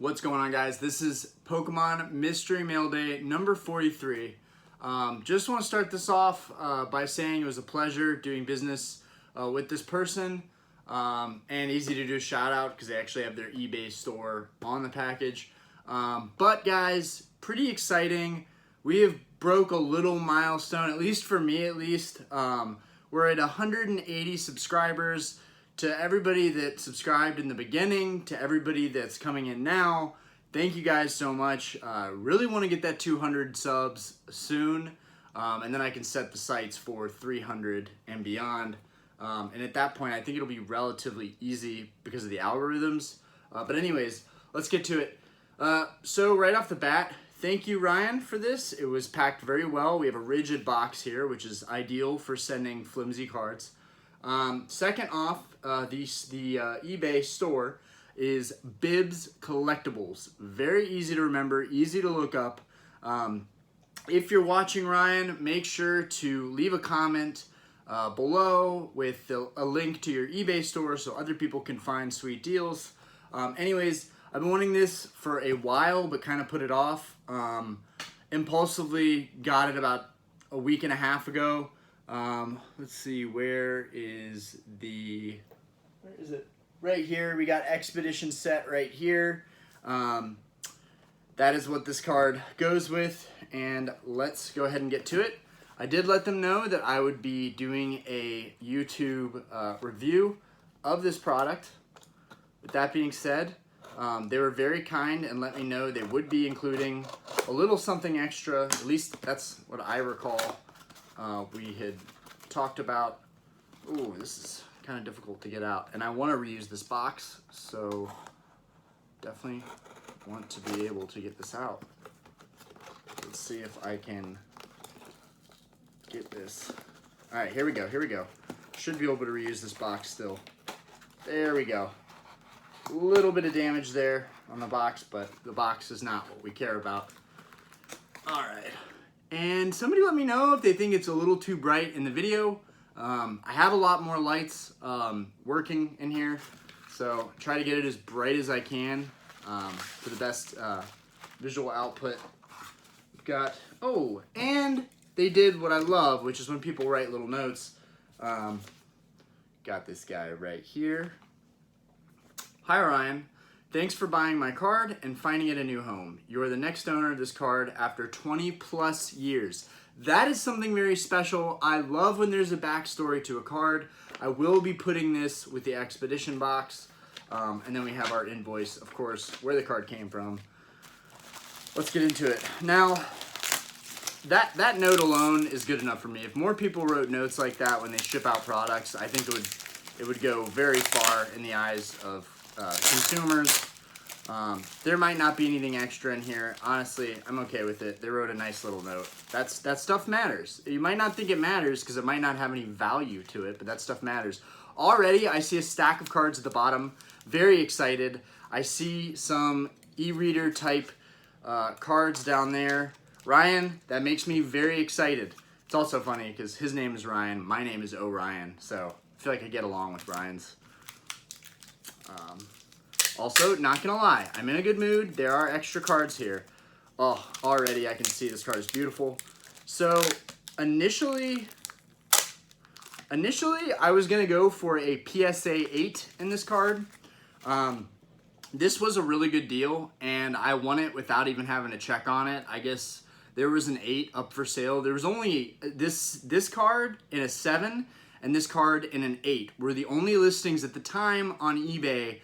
What's going on, guys? This is Pokemon Mystery Mail Day number 43. Just want to start this off by saying it was a pleasure doing business with this person, and easy to do a shout out because they actually have their eBay store on the package. But guys, pretty exciting. We have broke a little milestone, at least for me at least. We're at 180 subscribers. To everybody that subscribed in the beginning, to everybody that's coming in now, thank you guys so much. Really want to get that 200 subs soon, and then I can set the sights for 300 and beyond. And at that point, I think it'll be relatively easy because of the algorithms. But anyways, let's get to it. So right off the bat, thank you, Ryan, for this. It was packed very well. We have a rigid box here, which is ideal for sending flimsy cards. Second off, the eBay store is Bibs Collectibles. Very easy to remember, easy to look up. If you're watching, Ryan, make sure to leave a comment below with a link to your eBay store so other people can find sweet deals. Anyways, I've been wanting this for a while, but kind of put it off. Impulsively got it about a week and a half ago. Let's see, where is it? Right here, we got Expedition set right here. That is what this card goes with, and let's go ahead and get to it. I did let them know that I would be doing a YouTube review of this product. With that being said, they were very kind and let me know they would be including a little something extra. At least that's what I recall. We had talked about. Ooh, this is kind of difficult to get out, and I want to reuse this box, so definitely want to be able to get this out. Let's see if I can get this. All right, here we go. Should be able to reuse this box still. There we go. A little bit of damage there on the box, but the box is not what we care about. All right. And somebody let me know if they think it's a little too bright in the video. I have a lot more lights working in here, so try to get it as bright as I can for the best visual output. We've got, oh, and they did what I love, which is when people write little notes. Got this guy right here. Hi, Ryan. Thanks for buying my card and finding it a new home. You are the next owner of this card after 20 plus years. That is something very special. I love when there's a backstory to a card. I will be putting this with the Expedition box. And then we have our invoice, of course, where the card came from. Let's get into it. Now, that note alone is good enough for me. If more people wrote notes like that when they ship out products, I think it would go very far in the eyes of consumers. There might not be anything extra in here. Honestly, I'm okay with it. They wrote a nice little note. That stuff matters. You might not think it matters because it might not have any value to it, but that stuff matters. Already, I see a stack of cards at the bottom. Very excited. I see some e-reader type cards down there. Ryan, that makes me very excited. It's also funny because his name is Ryan. My name is O'Ryan, so I feel like I get along with Ryans. Also, not gonna lie, I'm in a good mood. There are extra cards here. Oh, already I can see this card is beautiful. So, initially I was gonna go for a PSA 8 in this card. This was a really good deal, and I won it without even having to check on it. I guess there was an 8 up for sale. There was only this card in a 7 and this card in an 8 were the only listings at the time on eBay.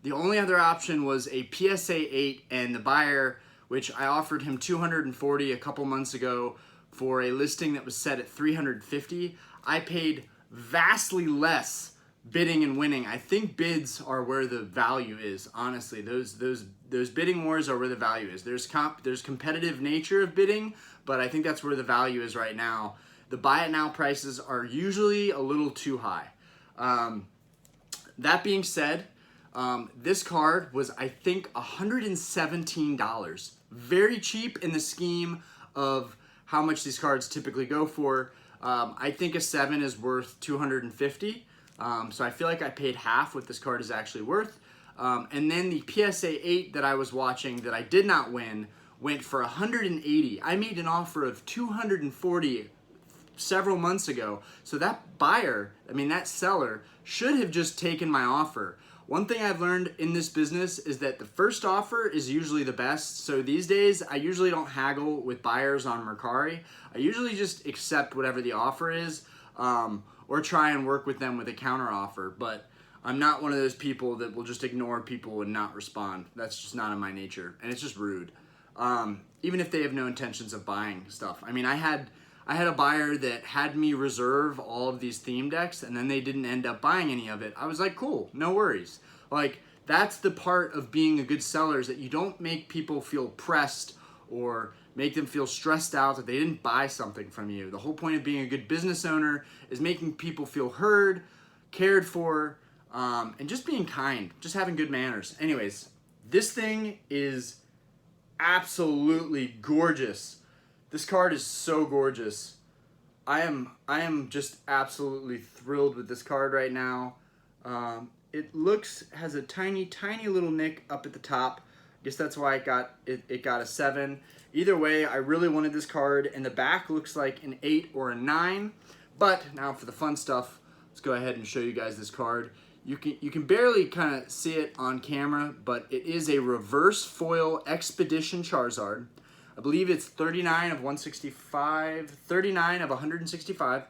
The only other option was a PSA 8, and the buyer, which I offered him $240 a couple months ago for a listing that was set at $350. I paid vastly less bidding and winning. I think bids are where the value is, honestly. Those bidding wars are where the value is. There's competitive nature of bidding, but I think that's where the value is right now. The buy it now prices are usually a little too high. That being said, this card was, I think, $117. Very cheap in the scheme of how much these cards typically go for. I think a 7 is worth $250. So I feel like I paid half what this card is actually worth. And then the PSA 8 that I was watching that I did not win went for 180. I made an offer of 240 several months ago. So that buyer, that seller, should have just taken my offer. One thing I've learned in this business is that the first offer is usually the best. So these days, I usually don't haggle with buyers on Mercari. I usually just accept whatever the offer is, or try and work with them with a counter offer. But I'm not one of those people that will just ignore people and not respond. That's just not in my nature, and it's just rude. Even if they have no intentions of buying stuff. I had a buyer that had me reserve all of these theme decks, and then they didn't end up buying any of it. I was like, cool, no worries. Like, that's the part of being a good seller, is that you don't make people feel pressed or make them feel stressed out that they didn't buy something from you. The whole point of being a good business owner is making people feel heard, cared for, and just being kind, just having good manners. Anyways, this thing is absolutely gorgeous. This card is so gorgeous. I am just absolutely thrilled with this card right now. It has a tiny little nick up at the top. I guess that's why it got a 7. Either way, I really wanted this card, and the back looks like an 8 or a 9. But now for the fun stuff, let's go ahead and show you guys this card. You can barely kind of see it on camera, but it is a reverse foil Expedition Charizard. I believe it's 39 of 165, 39 of 165.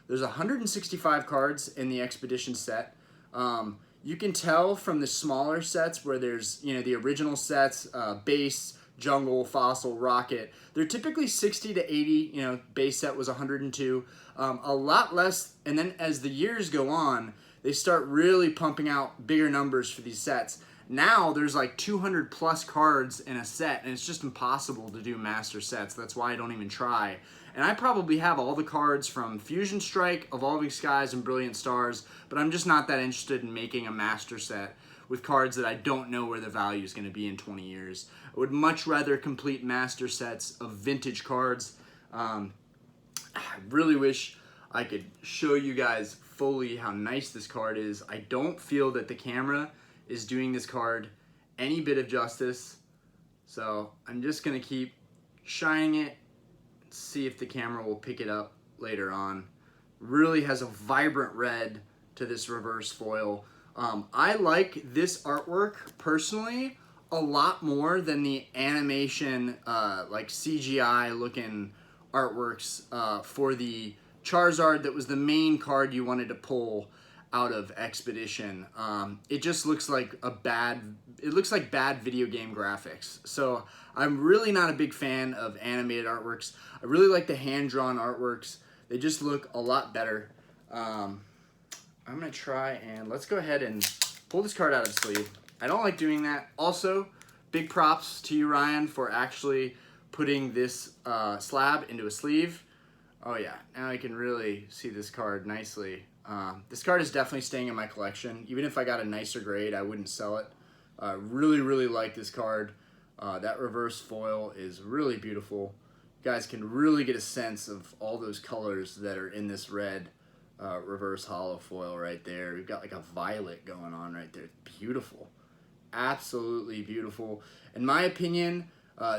There's 165 cards in the Expedition set. You can tell from the smaller sets where there's, the original sets, base, jungle, fossil, rocket. They're typically 60 to 80, base set was 102. A lot less, and then as the years go on, they start really pumping out bigger numbers for these sets. Now there's like 200 plus cards in a set, and it's just impossible to do master sets. That's why I don't even try. And I probably have all the cards from Fusion Strike, Evolving Skies, and Brilliant Stars, but I'm just not that interested in making a master set with cards that I don't know where the value is going to be in 20 years. I would much rather complete master sets of vintage cards. I really wish I could show you guys fully how nice this card is. I don't feel that the camera is doing this card any bit of justice, so I'm just gonna keep shining it, see if the camera will pick it up later on. Really has a vibrant red to this reverse foil. I like this artwork personally a lot more than the animation like CGI looking artworks for the Charizard that was the main card you wanted to pull out of Expedition. It just looks like bad video game graphics. So I'm really not a big fan of animated artworks. I really like the hand-drawn artworks. They just look a lot better. I'm gonna try and let's go ahead and pull this card out of the sleeve. I don't like doing that. Also, big props to you, Ryan, for actually putting this slab into a sleeve. Oh yeah, now I can really see this card nicely. This card is definitely staying in my collection. Even if I got a nicer grade, I wouldn't sell it. Really like this card. That reverse foil is really beautiful. You guys can really get a sense of all those colors that are in this red reverse hollow foil right there. We've got like a violet going on right there. Beautiful. Absolutely beautiful. In my opinion,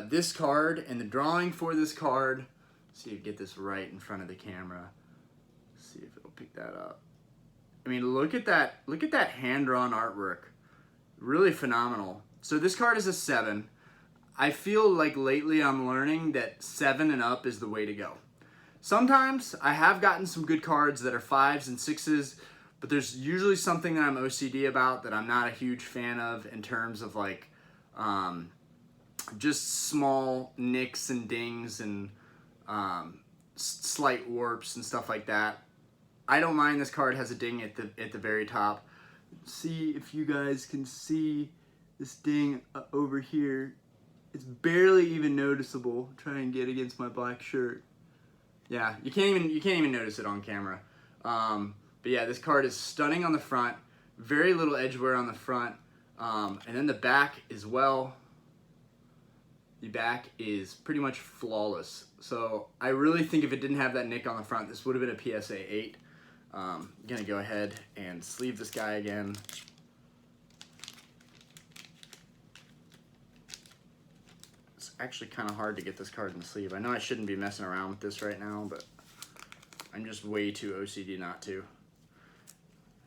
this card and the drawing for this card, see if you get this right in front of the camera. See if it'll pick that up. Look at that hand-drawn artwork. Really phenomenal. So this card is a 7. I feel like lately I'm learning that 7 and up is the way to go. Sometimes I have gotten some good cards that are 5s and 6s, but there's usually something that I'm OCD about that I'm not a huge fan of in terms of like just small nicks and dings and slight warps and stuff like that. I don't mind this card has a ding at the very top. See if you guys can see this ding over here. It's barely even noticeable. Try and get against my black shirt. Yeah, you can't even notice it on camera. But yeah, this card is stunning on the front. Very little edge wear on the front. And then the back as well. The back is pretty much flawless. So I really think if it didn't have that nick on the front, this would have been a PSA 8. I'm gonna go ahead and sleeve this guy again. actually kind of hard to get this card in the sleeve. I know I shouldn't be messing around with this right now, but I'm just way too OCD not to.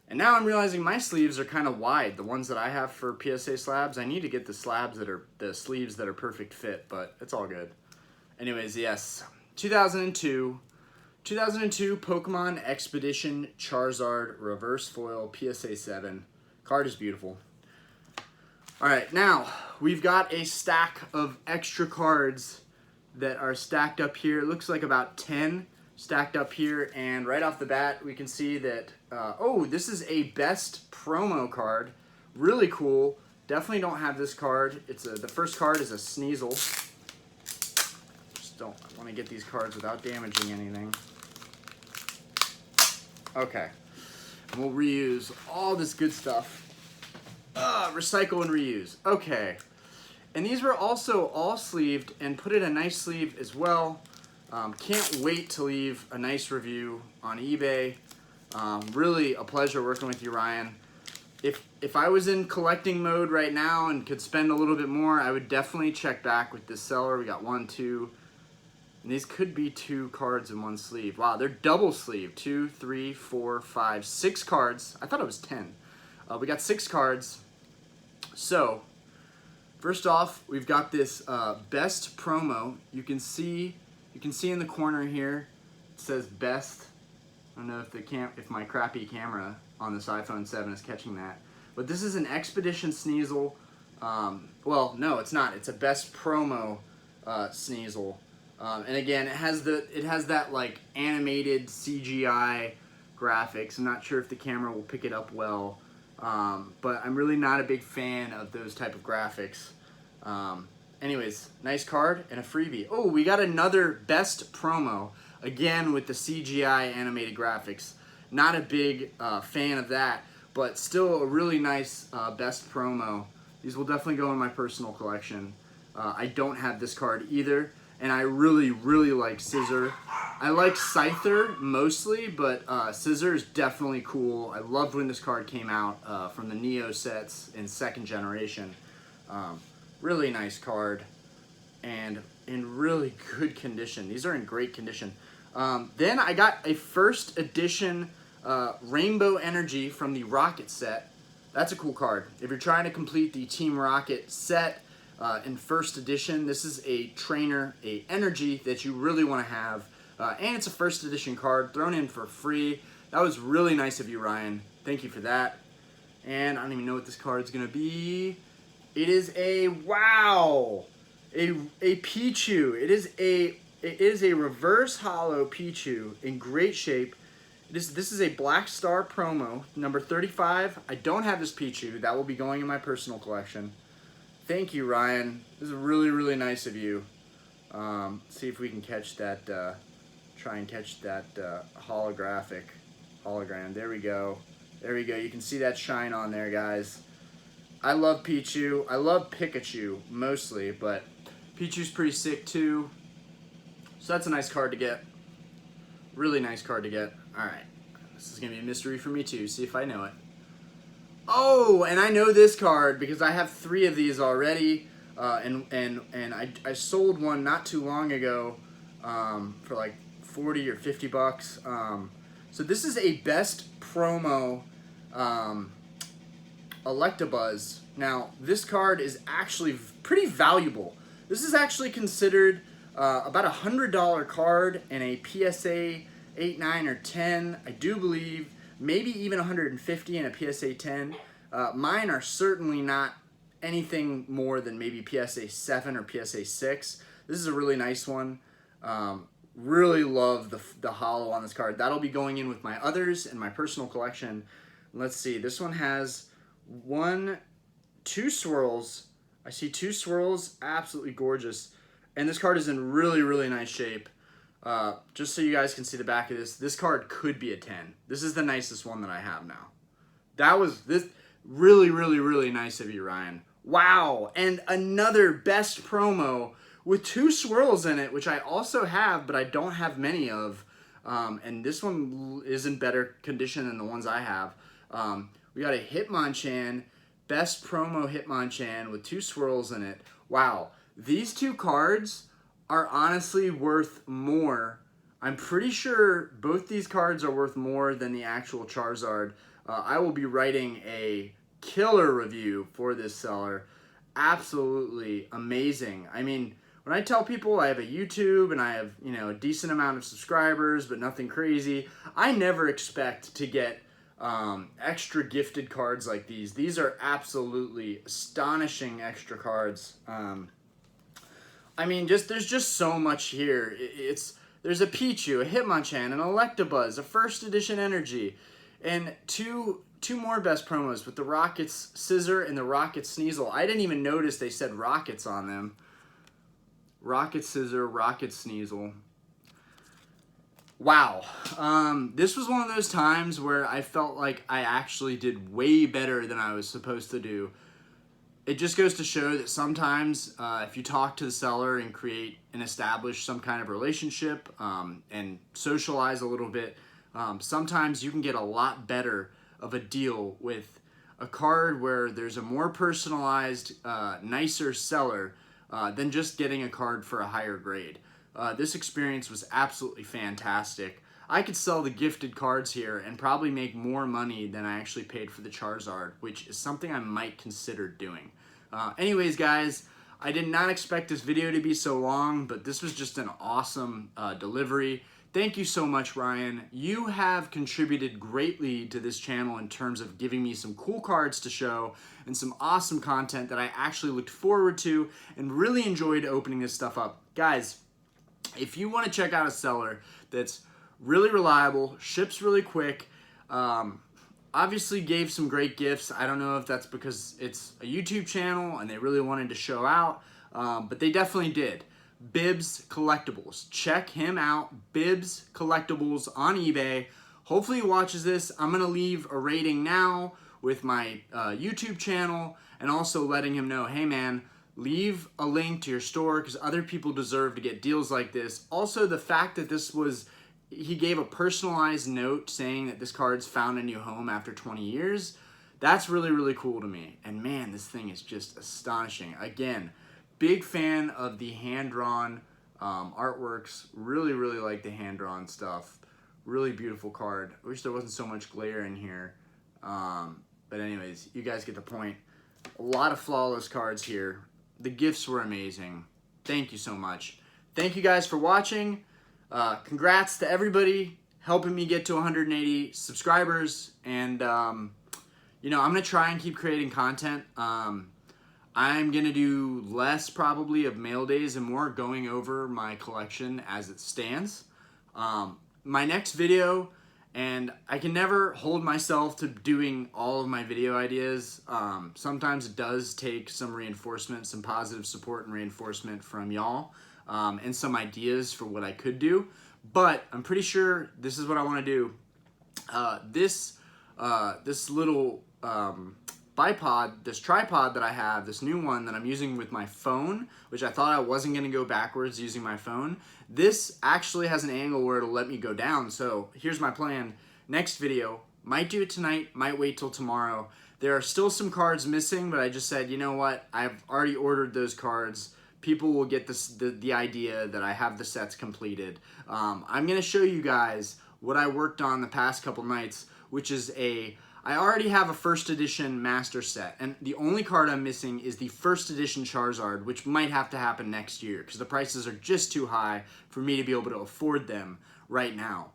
And now I'm realizing my sleeves are kind of wide. The ones that I have for PSA slabs, I need to get the sleeves that are perfect fit, but it's all good. Anyways, yes, 2002 Pokemon Expedition Charizard Reverse Foil PSA 7. Card is beautiful. All right, now we've got a stack of extra cards that are stacked up here. It looks like about 10 stacked up here, and right off the bat we can see that oh, this is a best promo card. Really cool. Definitely don't have this card. It's the first card is a Sneasel. Just don't want to get these cards without damaging anything. Okay, and we'll reuse all this good stuff. Recycle and reuse. Okay, and these were also all sleeved and put in a nice sleeve as well. Can't wait to leave a nice review on eBay. Really a pleasure working with you, Ryan. If I was in collecting mode right now and could spend a little bit more, I would definitely check back with this seller. We got 1, 2, and these could be 2 cards in one sleeve. Wow, they're double sleeve. 2, 3, 4, 5, 6 cards. I thought it was 10. We got 6 cards. So, first off, we've got this best promo. You can see in the corner here, it says best. I don't know if my crappy camera on this iPhone 7 is catching that. But this is an Expedition Sneasel. Well, no, it's not. It's a best promo Sneasel. And again, it has that like animated CGI graphics. I'm not sure if the camera will pick it up well. But I'm really not a big fan of those type of graphics. Anyways, nice card and a freebie. Oh, we got another best promo, again with the CGI animated graphics. Not a big fan of that, but still a really nice best promo. These will definitely go in my personal collection. I don't have this card either, and I really, really like Scissor. I like Scyther mostly, but Scissor is definitely cool. I loved when this card came out from the Neo sets in 2nd generation. Really nice card and in really good condition. These are in great condition. Then I got a first edition Rainbow Energy from the Rocket set. That's a cool card. If you're trying to complete the Team Rocket set in first edition, this is a trainer, a energy that you really want to have. And it's a first edition card thrown in for free. That was really nice of you, Ryan. Thank you for that. And I don't even know what this card is going to be. It is a, wow, a Pichu. It is a reverse hollow Pichu in great shape. This is a Black Star promo, number 35. I don't have this Pichu. That will be going in my personal collection. Thank you, Ryan. This is really, really nice of you. See if we can catch that, try and catch that hologram. There we go. There we go. You can see that shine on there, guys. I love Pichu. I love Pikachu mostly, but Pichu's pretty sick too. So that's a nice card to get. Really nice card to get. Alright. This is going to be a mystery for me too. See if I know it. Oh, and I know this card because I have 3 of these already. And I sold one not too long ago for like 40 or 50 bucks. So this is a best promo Electabuzz. Now, this card is actually pretty valuable. This is actually considered about a $100 card in a PSA 8, 9, or 10, I do believe. Maybe even 150 in a PSA 10. Mine are certainly not anything more than maybe PSA 7 or PSA 6. This is a really nice one. Really love the holo on this card. That'll be going in with my others in my personal collection. Let's see. This one has 2 swirls. I see 2 swirls. Absolutely gorgeous. And this card is in really, really nice shape. Just so you guys can see the back of this card could be a 10. This is the nicest one that I have now. That was this really, really, really nice of you, Ryan. Wow. And another best promo with 2 swirls in it, which I also have, but I don't have many of. And this one is in better condition than the ones I have. We got a Hitmonchan, best promo Hitmonchan with 2 swirls in it. Wow, These two cards are honestly worth more. I'm pretty sure both these cards are worth more than the actual Charizard. I will be writing a killer review for this seller. Absolutely amazing. I mean, when I tell people I have a YouTube and I have, you know, a decent amount of subscribers, but nothing crazy, I never expect to get extra gifted cards like these. These are absolutely astonishing extra cards. I mean, there's just so much here. There's a Pichu, a Hitmonchan, an Electabuzz, a first edition Energy, and two more best promos with the Rockets Scissor and the Rockets Sneasel. I didn't even notice they said Rockets on them. Rocket Scissor, Rocket Sneasel. Wow. This was one of those times where I felt like I actually did way better than I was supposed to do. It just goes to show that sometimes if you talk to the seller and create and establish some kind of relationship and socialize a little bit, sometimes you can get a lot better of a deal with a card where there's a more personalized, nicer seller than just getting a card for a higher grade. This experience was absolutely fantastic. I could sell the gifted cards here and probably make more money than I actually paid for the Charizard, which is something I might consider doing. Anyways, guys, I did not expect this video to be so long, but this was just an awesome delivery. Thank you so much, Ryan. You have contributed greatly to this channel in terms of giving me some cool cards to show and some awesome content that I actually looked forward to and really enjoyed opening this stuff up. Guys, if you want to check out a seller that's really reliable, ships really quick, obviously gave some great gifts. I don't know if that's because it's a YouTube channel and they really wanted to show out, but they definitely did. Bibbs Collectibles. Check him out. Bibbs Collectibles on eBay. Hopefully he watches this. I'm going to leave a rating now with my YouTube channel and also letting him know, hey man, leave a link to your store because other people deserve to get deals like this. Also, the fact that he gave a personalized note saying that this card's found a new home after 20 years. That's really, really cool to me. And man, this thing is just astonishing. Again, big fan of the hand-drawn artworks. Really, really like the hand-drawn stuff. Really beautiful card. I wish there wasn't so much glare in here. But anyways, you guys get the point. A lot of flawless cards here. The gifts were amazing. Thank you so much. Thank you guys for watching. Congrats to everybody helping me get to 180 subscribers. And, you know, I'm going to try and keep creating content. I'm going to do less probably of mail days and more going over my collection as it stands. My next video, and I can never hold myself to doing all of my video ideas. Sometimes it does take some reinforcement, some positive support and reinforcement from y'all, and some ideas for what I could do. But I'm pretty sure this is what I want to do. This little bipod, this tripod that I have, this new one that I'm using with my phone, which I thought I wasn't going to go backwards using my phone, this actually has an angle where it'll let me go down. So here's my plan. Next video, might do it tonight, might wait till tomorrow. There are still some cards missing, but I just said, you know what, I've already ordered those cards. People will get the idea that I have the sets completed. I'm going to show you guys what I worked on the past couple nights, which is I already have a first edition master set, and the only card I'm missing is the first edition Charizard, which might have to happen next year because the prices are just too high for me to be able to afford them right now.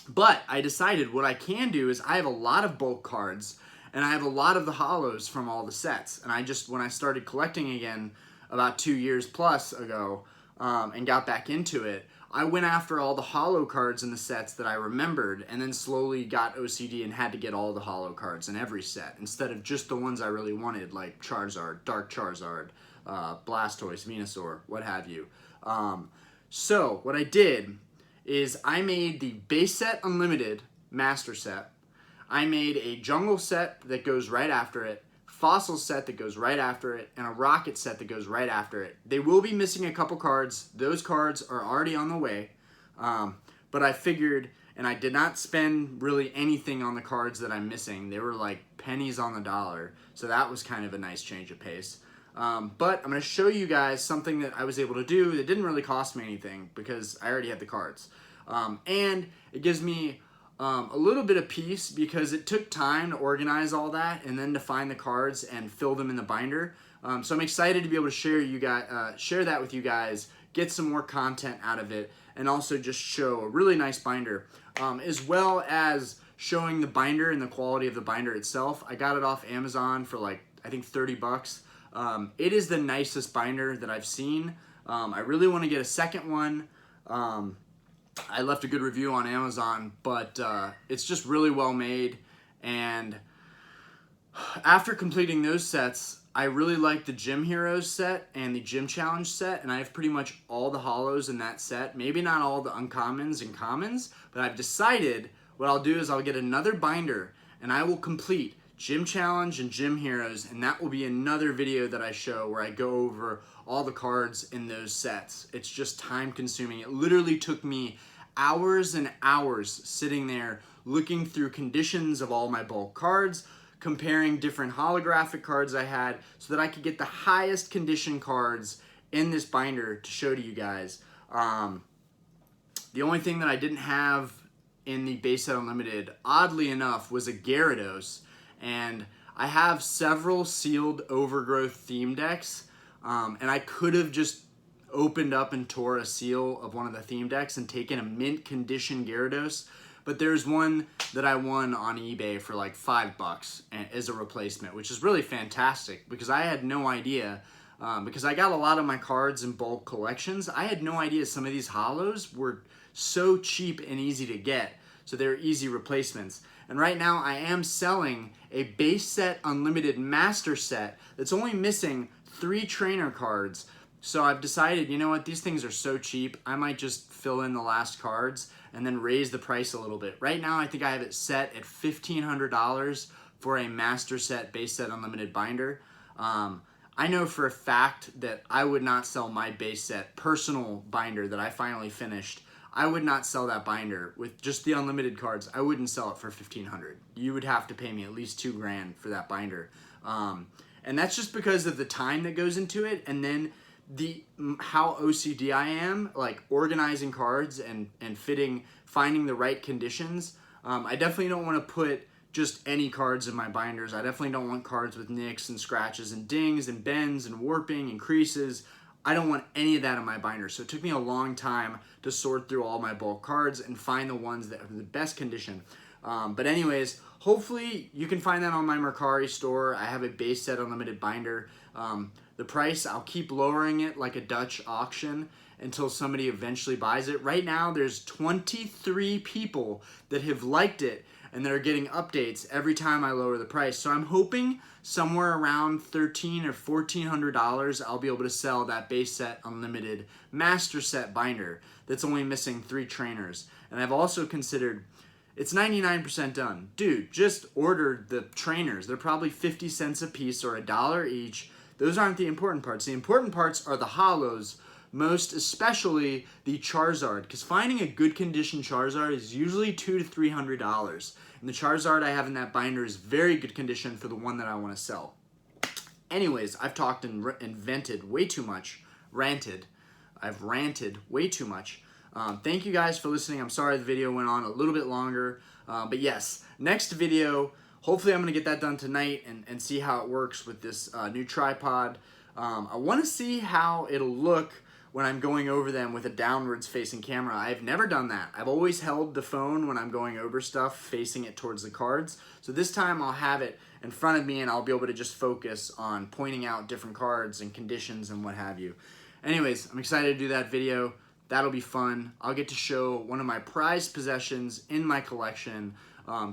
But I decided what I can do is I have a lot of bulk cards, and I have a lot of the holos from all the sets. And when I started collecting again about 2 years plus ago and got back into it, I went after all the holo cards in the sets that I remembered and then slowly got OCD and had to get all the holo cards in every set instead of just the ones I really wanted, like Charizard, Dark Charizard, Blastoise, Venusaur, what have you. So what I did is I made the base set Unlimited master set. I made a Jungle set that goes right after it, Fossil set that goes right after it, and a Rocket set that goes right after it. They will be missing a couple cards. Those cards are already on the way. But I figured, and I did not spend really anything on the cards that I'm missing. They were like pennies on the dollar. So that was kind of a nice change of pace. But I'm going to show you guys something that I was able to do that didn't really cost me anything because I already had the cards. And it gives me a little bit of peace because it took time to organize all that and then to find the cards and fill them in the binder. So I'm excited to be able to share that with you guys, get some more content out of it, and also just show a really nice binder, as well as showing the binder and the quality of the binder itself. I got it off Amazon for like, I think 30 bucks. It is the nicest binder that I've seen. I really want to get a second one. I left a good review on Amazon, but it's just really well made. And after completing those sets, I really like the Gym Heroes set and the Gym Challenge set, and I have pretty much all the holos in that set. Maybe not all the uncommons and commons, but I've decided what I'll do is I'll get another binder and I will complete Gym Challenge and Gym Heroes, and that will be another video that I show where I go over all the cards in those sets. It's just time consuming. It literally took me hours and hours sitting there looking through conditions of all my bulk cards, comparing different holographic cards I had so that I could get the highest condition cards in this binder to show to you guys. The only thing that I didn't have in the base set unlimited, oddly enough, was a Gyarados, and I have several sealed overgrowth theme decks, and I could have just opened up and tore a seal of one of the theme decks and taken a mint condition Gyarados, but there's one that I won on eBay for like $5 as a replacement, which is really fantastic because I had no idea, because I got a lot of my cards in bulk collections. I had no idea some of these holos were so cheap and easy to get, so they're easy replacements. And right now I am selling a base set unlimited master set that's only missing 3 trainer cards. So I've decided, you know what, these things are so cheap, I might just fill in the last cards and then raise the price a little bit. Right now I think I have it set at $1,500 for a master set base set unlimited binder. I know for a fact that I would not sell my base set personal binder that I finally finished. I would not sell that binder with just the unlimited cards. I wouldn't sell it for $1,500. You would have to pay me at least $2 grand for that binder. And that's just because of the time that goes into it, and then how OCD I am, like organizing cards and finding the right conditions. I definitely don't want to put just any cards in my binders. I definitely don't want cards with nicks and scratches and dings and bends and warping and creases. I don't want any of that in my binder. So it took me a long time to sort through all my bulk cards and find the ones that are the best condition. But anyways, hopefully you can find that on my Mercari store. I have a base set unlimited binder. The price, I'll keep lowering it like a Dutch auction until somebody eventually buys it. Right now, there's 23 people that have liked it and that are getting updates every time I lower the price. So I'm hoping somewhere around $1,300 or $1,400, I'll be able to sell that base set unlimited master set binder that's only missing 3 trainers. And I've also considered, it's 99% done. Dude, just order the trainers. They're probably 50 cents a piece or $1 each. Those aren't the important parts. The important parts are the holos, most especially the Charizard, because finding a good condition Charizard is usually $200 to $300. And the Charizard I have in that binder is very good condition for the one that I want to sell. Anyways, I've talked and vented way too much. I've ranted way too much. Thank you guys for listening. I'm sorry the video went on a little bit longer. But yes, next video, hopefully I'm going to get that done tonight and see how it works with this new tripod. I want to see how it'll look when I'm going over them with a downwards facing camera. I've never done that. I've always held the phone when I'm going over stuff facing it towards the cards. So this time I'll have it in front of me and I'll be able to just focus on pointing out different cards and conditions and what have you. Anyways, I'm excited to do that video. That'll be fun. I'll get to show one of my prized possessions in my collection.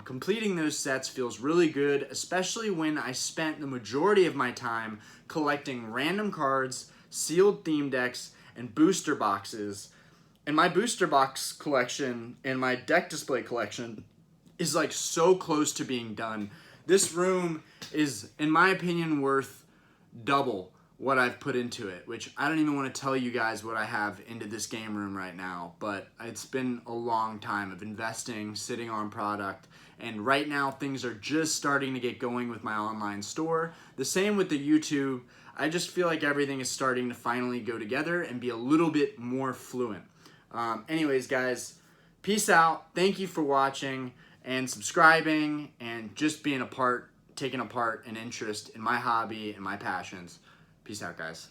Completing those sets feels really good, especially when I spent the majority of my time collecting random cards, sealed theme decks, and booster boxes. And my booster box collection and my deck display collection is like so close to being done. This room is, in my opinion, worth double what I've put into it, which I don't even want to tell you guys what I have into this game room right now, but it's been a long time of investing, sitting on product, and right now things are just starting to get going with my online store. The same with the YouTube. I just feel like everything is starting to finally go together and be a little bit more fluent. Anyways, guys, peace out. Thank you for watching and subscribing and just being taking a part and interest in my hobby and my passions. Peace out, guys.